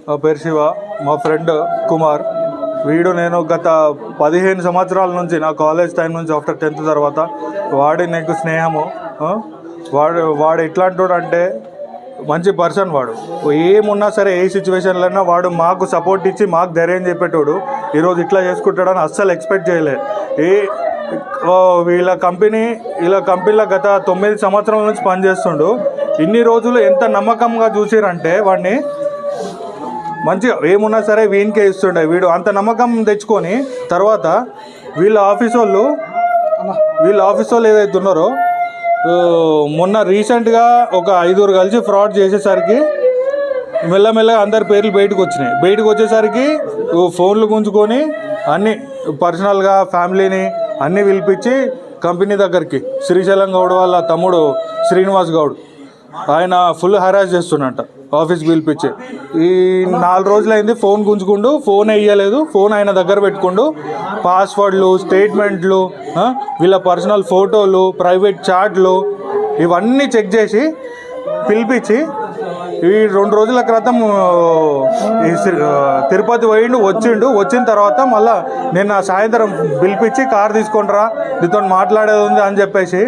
నా పేరు శివ, మా ఫ్రెండ్ కుమార్. వీడు నేను గత 15 సంవత్సరాల నుంచి, నా కాలేజ్ టైం నుంచి, ఆఫ్టర్ 10th తర్వాత వాడి నాకు స్నేహము. వాడు ఎట్లాంటి అంటే మంచి పర్సన్. వాడు ఏమున్నా సరే, ఏ సిచ్యువేషన్లైనా వాడు మాకు సపోర్ట్ ఇచ్చి మాకు ధైర్యం చెప్పేటోడు. ఈరోజు ఇట్లా చేసుకుంటాడని అస్సలు ఎక్స్పెక్ట్ చేయలేదు. వీళ్ళ కంపెనీలో గత 9 సంవత్సరాల నుంచి పనిచేస్తుండు. ఇన్ని రోజులు ఎంత నమ్మకంగా చూసిరంటే వాడిని మంచిగా ఏమున్నా సరే వీనికే ఇస్తుండే. వీడు అంత నమ్మకం తెచ్చుకొని తర్వాత వీళ్ళ ఆఫీస్ వాళ్ళు ఏదైతే ఉన్నారో, మొన్న రీసెంట్గా ఒక 5 కలిసి ఫ్రాడ్ చేసేసరికి మెల్లమెల్లగా అందరి పేర్లు బయటకు వచ్చేసరికి ఫోన్లు గుంజుకొని అన్నీ పర్సనల్గా ఫ్యామిలీని అన్నీ పిలిపించి కంపెనీ దగ్గరికి శ్రీశైలం గౌడ్ వాళ్ళ తమ్ముడు శ్రీనివాస్ గౌడ్ ఆయన ఫుల్ హరాస్ చేస్తున్నట్ట. ఆఫీస్కి పిలిపించి ఈ 4 రోజులైంది ఫోన్ గుంజుకుండు, ఫోన్ వేయలేదు, ఫోన్ ఆయన దగ్గర పెట్టుకుండు. పాస్వర్డ్లు, స్టేట్మెంట్లు, వీళ్ళ పర్సనల్ ఫోటోలు, ప్రైవేట్ చాట్లు ఇవన్నీ చెక్ చేసి పిలిపించి ఈ 2 రోజుల క్రితం తిరుపతి వచ్చిన తర్వాత మళ్ళీ నిన్న సాయంత్రం పిలిపించి కార్ తీసుకొనిరా, నీతో మాట్లాడేది ఉంది అని చెప్పేసి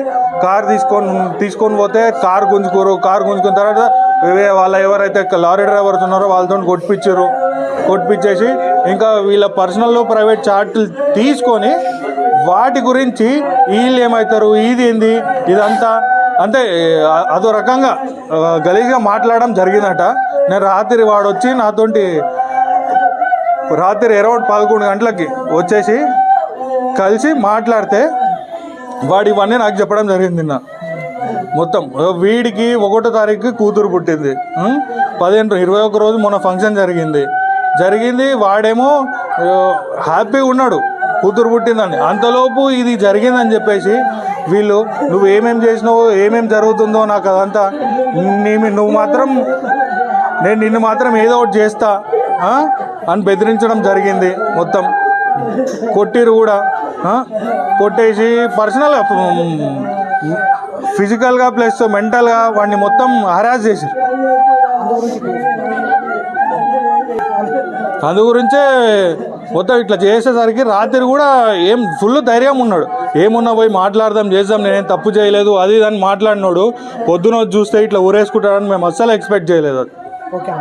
కార్ తీసుకొని పోతే కార్ గుంజుకున్న తర్వాత వాళ్ళ ఎవరైతే లారీ డ్రైవర్స్ ఉన్నారో వాళ్ళతో కొట్టిపించేసి ఇంకా వీళ్ళ పర్సనల్ ప్రైవేట్ చార్ట్లు తీసుకొని వాటి గురించి వీళ్ళు ఏమవుతారు, ఇది ఏంది, ఇదంతా అంటే అదో రకంగా గలీజ్గా మాట్లాడడం జరిగిందట. నేను రాత్రి వాడు వచ్చి నాతోటి అరౌండ్ 11 గంటలకి వచ్చేసి కలిసి మాట్లాడితే వాడు ఇవన్నీ నాకు చెప్పడం జరిగింది. నిన్న మొత్తం వీడికి 1వ తారీఖు కూతురు పుట్టింది, 21 రోజు మొన్న ఫంక్షన్ జరిగింది. వాడేమో హ్యాపీగా ఉన్నాడు కూతురు పుట్టిందని. అంతలోపు ఇది జరిగిందని చెప్పేసి వీళ్ళు నువ్వు ఏమేమి చేసినావో, ఏమేమి జరుగుతుందో నాకు అదంతా, నేను నిన్ను మాత్రం ఏదో ఒకటి చేస్తా అని బెదిరించడం జరిగింది. మొత్తం కొట్టిరు కూడా, కొట్టేసి పర్సనల్గా ఫిజికల్గా ప్లస్ మెంటల్గా వాడిని మొత్తం హరాస్ చేశారు. అందు గురించే మొత్తం ఇట్లా చేసేసరికి రాత్రి కూడా ఫుల్ ధైర్యం ఉన్నాడు. ఏమున్నా పోయి చేద్దాం, నేనేం తప్పు చేయలేదు అది అని మాట్లాడినాడు. పొద్దున చూస్తే ఇట్లా ఊరేసుకుంటాడని మేము అస్సలు ఎక్స్పెక్ట్ చేయలేదు. అది ఓకే.